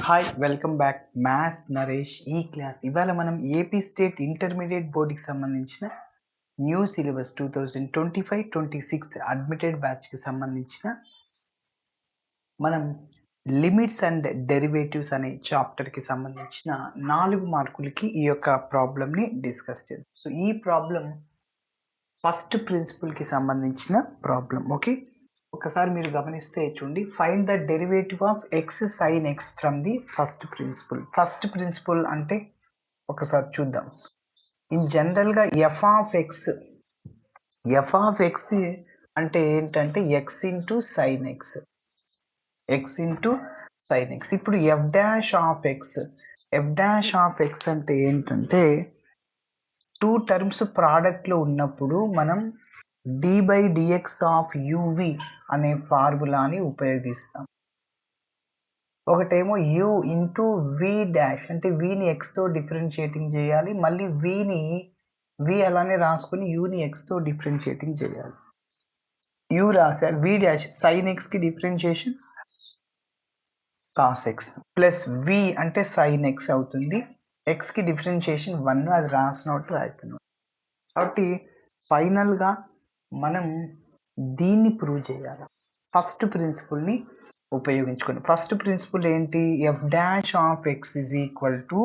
Hi welcome back maths Naresh ఈ class ఇవాళ మనం ఏపీ స్టేట్ ఇంటర్మీడియట్ బోర్డుకి సంబంధించిన న్యూ సిలబస్ 2025-26 అడ్మిటెడ్ బ్యాచ్కి సంబంధించిన మనం లిమిట్స్ అండ్ డెరివేటివ్స్ అనే చాప్టర్కి సంబంధించిన 4 మార్కులకి ఈ యొక్క ప్రాబ్లమ్ని డిస్కస్ చేద్దాం. సో ఈ ప్రాబ్లం ఫస్ట్ ప్రిన్సిపల్కి సంబంధించిన ప్రాబ్లం. ఓకే, ఒకసారి మీరు గమనిస్తే చూడండి, find the derivative of x sine x from the first principle. First principle అంటే ఒకసారి చూద్దాం. ఇన్ జనరల్గా ఎఫ్ ఆఫ్ ఎక్స్ అంటే ఏంటంటే ఎక్స్ ఇంటూ సైన్ ఎక్స్, ఇప్పుడు ఎఫ్ డాష్ ఆఫ్ ఎక్స్ అంటే ఏంటంటే టూ టర్మ్స్ ప్రోడక్ట్లో ఉన్నప్పుడు మనం d by dx of uv అనే ఫార్ములాని ఉపయోగిస్తాం. ఒకటేమో యు ఇంటూ వి డాష్ అంటే విని ఎక్స్తో డిఫరెన్షియేటింగ్ చేయాలి, మళ్ళీ వి అలానే రాసుకొని యుని ఎక్స్తో డిఫరెన్షియేటింగ్ చేయాలి. యు రాసా, వి డాష్ సైన్ ఎక్స్కి differentiation cos X plus V అంటే సైన్ ఎక్స్ అవుతుంది, ఎక్స్కి డిఫరెన్షియేషన్ 1 అది రాసినట్టు రాస్తున్నాం. కాబట్టి ఫైనల్గా మనం దీన్ని ప్రూవ్ చేయాలి ఫస్ట్ ప్రిన్సిపల్ని ఉపయోగించుకొని. ఫస్ట్ ప్రిన్సిపల్ ఏంటి? F dash of X is equal to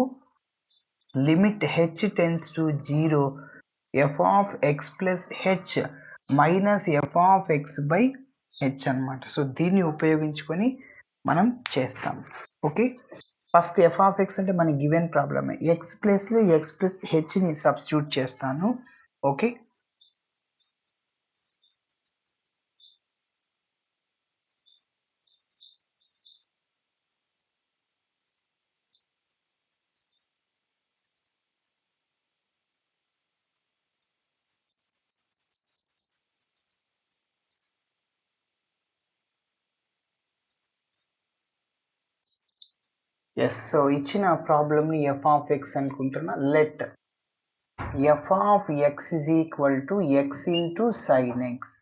limit H tends to 0 F of X plus H minus F of x by h అనమాట. సో దీన్ని ఉపయోగించుకొని మనం చేస్తాం. Okay, first f of X అంటే మన గివెన్ ప్రాబ్లమే, x ప్లస్లో ఎక్స్ ప్లస్ హెచ్ని సబ్స్టిట్యూట్ చేస్తాను. Okay, yes. సో ఇచ్చిన ప్రాబ్లమ్ని ఎఫ్ ఆఫ్ ఎక్స్ అనుకుంటున్నా. Let f of x is equal to X into sine X,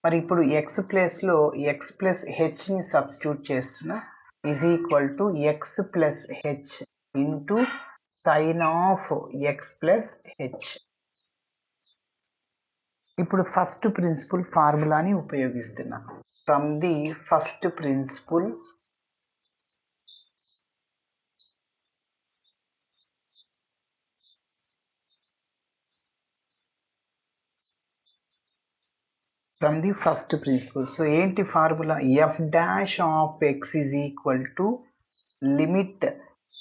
మరి ఇప్పుడు ఎక్స్ ప్లేస్లో ఎక్స్ ప్లస్ హెచ్ని సబ్స్టిట్యూట్ చేస్తున్నా, is equal to X plus H into sine of X plus H. ఇప్పుడు first principle ఫార్ములాని ఉపయోగిస్తున్నా. From the first principle so ఏంటి formula? F dash of X is equal to limit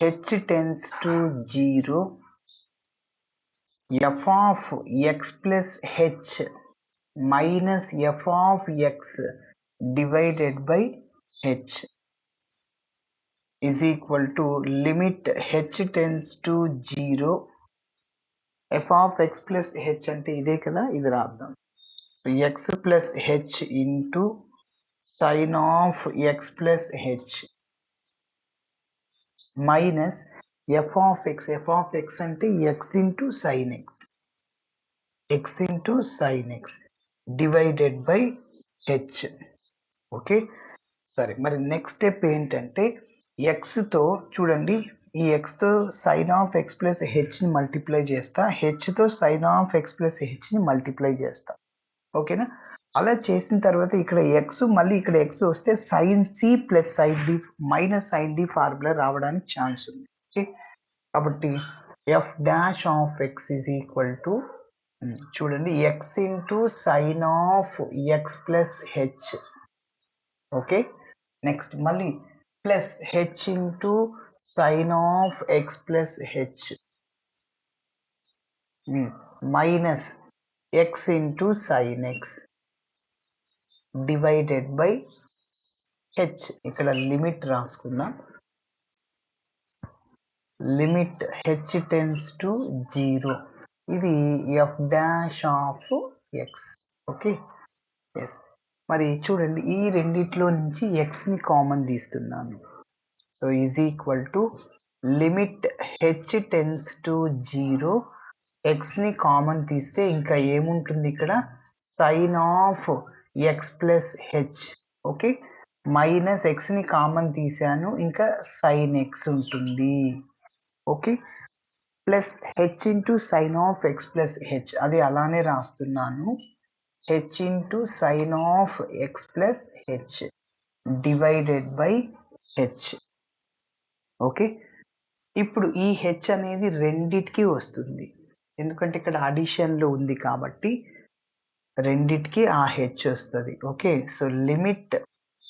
H tends to 0 F of X plus H minus F of X divided by H is equal to limit H tends to 0 F of X plus H అంటే ఇదే కదా, ఇది రాద్దాం. So X plus H into sine of X plus H minus F of X అంటే X into sine X divided by H. Okay, సరే. మరి next step ఏంటంటే ఎక్స్తో చూడండి, ఈ ఎక్స్తో సైన్ ఆఫ్ ఎక్స్ ప్లస్ హెచ్ని మల్టిప్లై చేస్తా, హెచ్తో సైన్ ఆఫ్ ఎక్స్ ప్లస్ హెచ్ని మల్టిప్లై చేస్తా. ఓకేనా? అలా చేసిన తర్వాత ఇక్కడ ఎక్స్, మళ్ళీ ఇక్కడ ఎక్స్ వస్తే sine C plus sine D minus sine D formula రావడానికి ఛాన్స్ ఉంది. ఓకే, కాబట్టి F dash of X is equal to చూడండి X into sine of X plus H. Okay, next మళ్ళీ plus H into sine of X plus H minus X into sine X divided by H. ఇక్కడ limit రాసుకుందాం, limit H tends to 0, ఇది F dash of X. Okay, yes. మరి చూడండి, ఈ రెండిట్లో నుంచి ఎక్స్ని కామన్ తీస్తున్నాను. So is equal to limit H tends to 0, ఎక్స్ని కామన్ తీస్తే ఇంకా ఏముంటుంది ఇక్కడ? Sine of X plus H. Okay, minus ఎక్స్ని కామన్ తీసాను, ఇంకా సైన్ ఎక్స్ ఉంటుంది. Okay, plus H into sine of X plus h, అది అలానే రాస్తున్నాను. H into sine of X plus h divided by H. Okay, ఇప్పుడు ఈ హెచ్ అనేది రెండిటికి వస్తుంది, ఎందుకంటే ఇక్కడ అడిషన్లో ఉంది కాబట్టి రెండిటికి ఆ హెచ్ వస్తుంది. Okay, so limit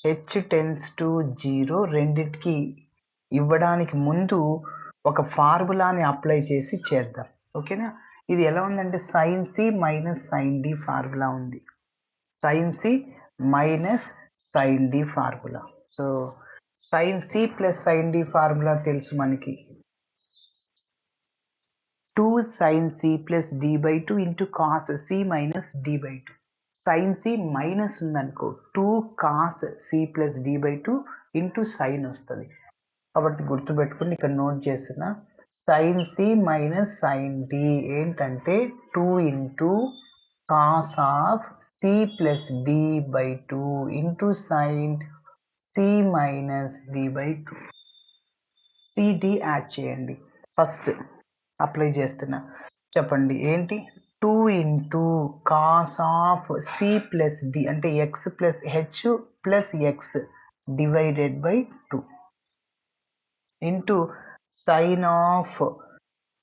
H tends to 0 రెండిటికి ఇవ్వడానికి ముందు ఒక ఫార్ములాని అప్లై చేసి చేద్దాం. ఓకేనా, ఇది ఎలా ఉందంటే sine c minus sine D formula ఉంది. Sine c minus sine D formula. So sine C plus sine D formula తెలుసు మనకి, 2 sin c plus d by 2 into cos c minus d by 2. sin c minus ఉందనుకో 2 cos c plus d by 2 into sin వస్తుంది. కాబట్టి గుర్తుపెట్టుకుని ఇక్కడ note చేస్తున్నా, sin c minus sin d ఏంటంటే 2 into cos of c plus d by 2 into sin c minus d by 2. cd add చేయండి. First apply చేస్తున్నా, చెప్పండి ఏంటి, 2 into cos of c plus d అంటే x plus h plus x divided by 2 into sine of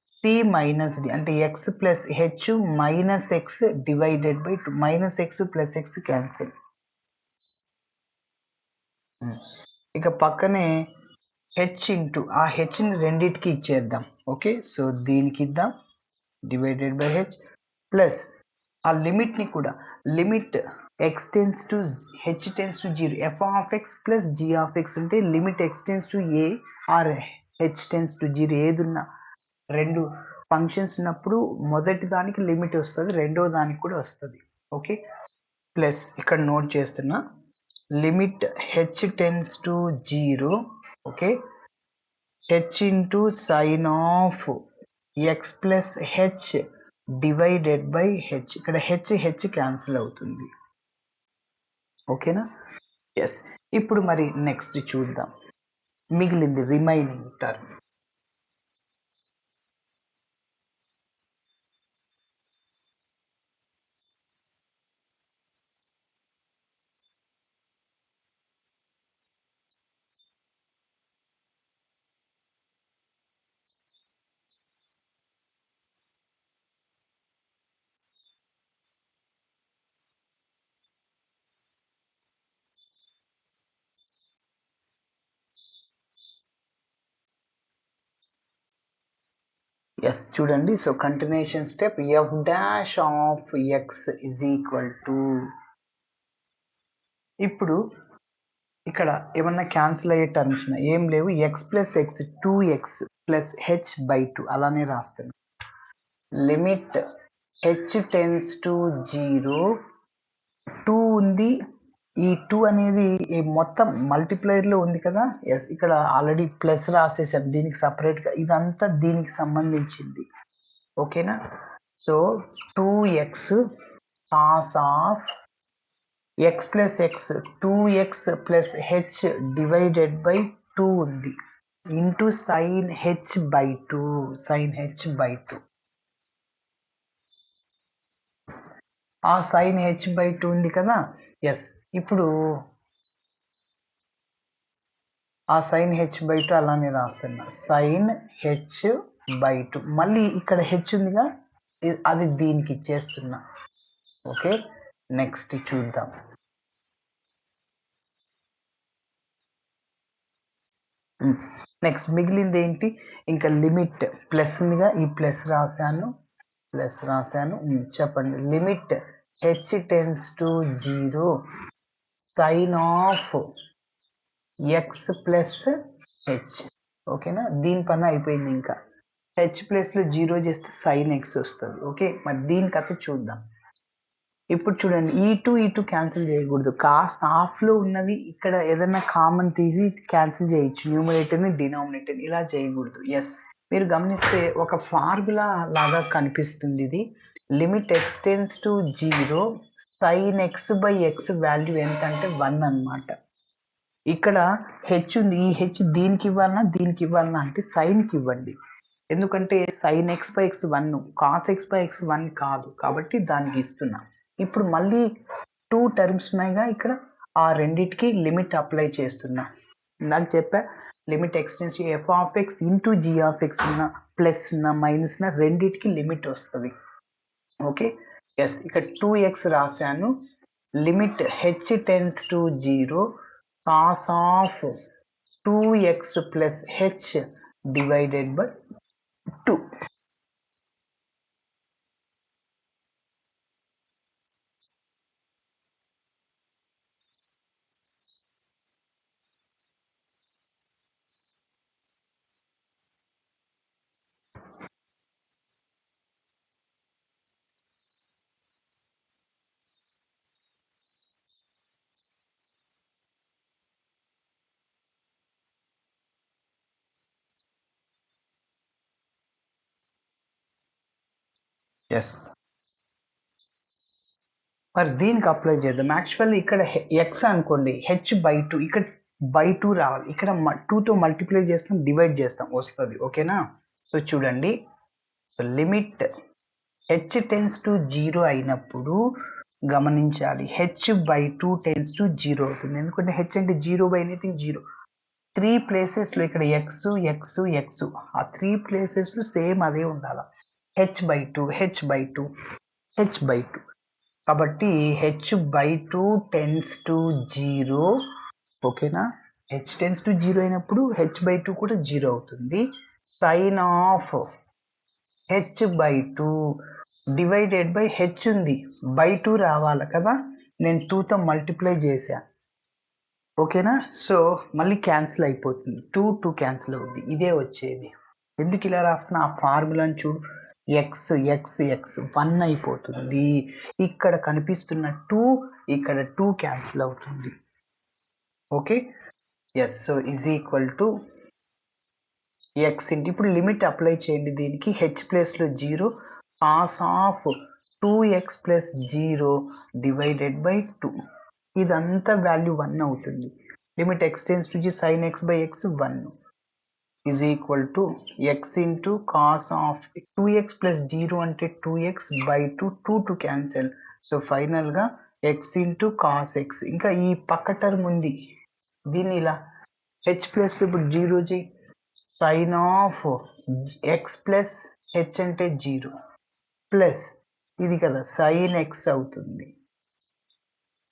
c minus d అంటే x plus H minus x divided by 2. Minus x plus x cancel. ఇక పక్కనే H into ఆ హెచ్ని రెండింటికి ఇచ్చేద్దాం. Okay, so దీనికి ఇద్దాం divided by H plus ఆ లిమిట్ని కూడా, limit X tends to h tends to 0 F of X plus g of x ఉంటే limit X tends to a or h tends to 0 ఏదున్నా, రెండు ఫంక్షన్స్ ఉన్నప్పుడు మొదటి దానికి లిమిట్ వస్తుంది, రెండవ దానికి కూడా వస్తుంది. ఓకే, ప్లస్ ఇక్కడ నోట్ చేస్తున్నా, limit H tends to 0. Okay, H into sine of X plus h divided by H. ఇక్కడ హెచ్ హెచ్ క్యాన్సిల్ అవుతుంది. ఓకేనా, ఎస్. ఇప్పుడు మరి నెక్స్ట్ చూద్దాం మిగిలింది రిమైనింగ్ టర్మ్. ఎస్, చూడండి. So continuation step F dash of x is equal to, ఇప్పుడు ఇక్కడ ఏమన్నా క్యాన్సిల్ అయ్యే టర్మ్స్ ఉన్నాయి, ఏం లేవు. X plus x 2x plus H by 2 అలానే రాస్తున్నాం. లిమిట్ హెచ్ టెన్స్ టు 0, 2 ఉంది, ఈ 2 అనేది మొత్తం మల్టిప్లైర్లో ఉంది కదా. ఎస్, ఇక్కడ ఆల్రెడీ ప్లస్ రాసేసాం దీనికి సపరేట్గా, ఇదంతా దీనికి సంబంధించింది. ఓకేనా, so 2x cos of X plus x 2x plus h divided by 2 ఉంది into sine h by 2, sine h by 2. ఆ సైన్ హెచ్ బై 2 ఉంది కదా. ఎస్, ఇప్పుడు ఆ సైన్ హెచ్ బై 2 అలానే రాస్తున్నా, సైన్ హెచ్ బై 2. మళ్ళీ ఇక్కడ హెచ్ ఉందిగా, అది దీనికి ఇచ్చేస్తున్నా. ఓకే, నెక్స్ట్ చూద్దాం. నెక్స్ట్ మిగిలింది ఏంటి, ఇంకా లిమిట్ ప్లస్ ఉందిగా, ఈ ప్లస్ రాశాను. చెప్పండి, limit H tends to 0 sine of X plus h. ఓకేనా, దీని పని అయిపోయింది. ఇంకా హెచ్ ప్లస్లో 0 చేస్తే సైన్ ఎక్స్ వస్తుంది. ఓకే, మరి దీని కథ చూద్దాం. ఇప్పుడు చూడండి, ఈ టూ క్యాన్సిల్ చేయకూడదు. కాస్ ఆఫ్లో ఉన్నవి ఇక్కడ ఏదైనా కామన్ తీసి క్యాన్సిల్ చేయొచ్చు, న్యూమరేటర్ని డినామినేటర్ని, ఇలా చేయకూడదు. ఎస్, మీరు గమనిస్తే ఒక ఫార్ములా లాగా కనిపిస్తుంది ఇది. Limit X tends to 0 sign X by X value ఎంత అంటే 1 అన్నమాట. ఇక్కడ హెచ్ ఉంది, ఈ హెచ్ దీనికి ఇవ్వాలన్నా అంటే సైన్కి ఇవ్వండి. ఎందుకంటే sign X by X 1, cos X by X 1 కాదు, కాబట్టి దానికి ఇస్తున్నా. ఇప్పుడు మళ్ళీ 2 టర్మ్స్ ఉన్నాయిగా ఇక్కడ, ఆ రెండిటికి లిమిట్ అప్లై చేస్తున్నా. నాకు చెప్పా limit x tends f of x into g of x ఉన్న ప్లస్ ఉన్న మైనస్ ఉన్న రెండిటికి లిమిట్ వస్తుంది. ఓకే, ఎస్, ఇక్కడ 2x రాశాను. Limit H tends to 0 cos of 2x plus h divided by 2. Yes, మరి దీనికి అప్లై చేద్దాం. యాక్చువల్లీ ఇక్కడ ఎక్స్ అనుకోండి, హెచ్ బై 2, ఇక్కడ బై 2 రావాలి. ఇక్కడ 2తో మల్టిప్లై చేస్తాం, డివైడ్ చేస్తాం, వస్తుంది. ఓకేనా? సో చూడండి, so limit H tends to 0 అయినప్పుడు గమనించాలి, హెచ్ బై 2 టెన్స్ టు 0 అవుతుంది. ఎందుకంటే హెచ్ అంటే 0 బై ఎనీథింగ్ 0. 3 ప్లేసెస్లో ఇక్కడ ఎక్స్ ఎక్స్ ఎక్స్, ఆ 3 ప్లేసెస్లో సేమ్ అదే ఉండాలి. H by 2 H by 2 H by 2, కాబట్టి హెచ్ బై 2 టెన్స్ టు 0. ఓకేనా? హెచ్ టెన్స్ టు 0 అయినప్పుడు హెచ్ బై 2 కూడా 0 అవుతుంది. Sine of h by 2 divided by h ఉంది, బై 2 రావాలి కదా, నేను 2తో మల్టిప్లై చేశా. ఓకేనా? సో మళ్ళీ క్యాన్సిల్ అయిపోతుంది, 2 క్యాన్సిల్ అవుతుంది, ఇదే వచ్చేది. ఎందుకు ఇలా రాస్తున్నా, ఆ ఫార్ములాని చూడు, ఎక్స్ ఎక్స్ ఎక్స్ 1 అయిపోతుంది. ఇక్కడ కనిపిస్తున్న 2, ఇక్కడ 2 క్యాన్సిల్ అవుతుంది. Okay, yes, so is equal to X into, ఇప్పుడు లిమిట్ అప్లై చేయండి దీనికి, హెచ్ ప్లేస్లో 0 cos of 2x plus 0 divided by 2, ఇదంతా వాల్యూ 1 అవుతుంది. Limit X tends to sine X by X 1 is equal to X into cos of 2x plus 0 అంటే 2x by 2, 2 cancel. So ఫైనల్గా X into cos X, ఇంకా ఈ పక్క term ఉంది, దీన్ని ఇలా హెచ్ ప్లస్లో ఇప్పుడు 0 చేయి, sine of X plus H అంటే 0 ప్లస్ ఇది కదా సైన్ ఎక్స్ అవుతుంది,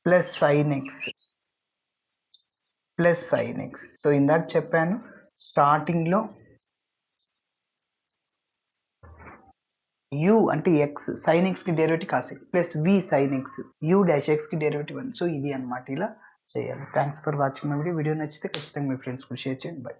plus sine x plus sine x. So ఇందాక చెప్పాను స్టార్టింగ్లో u అంటే ఎక్స్, సైన్ ఎక్స్కి derivative cos X plus v sine x, u dash ఎక్స్కి డెరివేటివ్ 1. సో ఇది అనమాట, ఇలా చేయాలి. Thanks for watching my video. Video నచ్చితే ఖచ్చితంగా మీ ఫ్రెండ్స్కి షేర్ చేయండి. బై.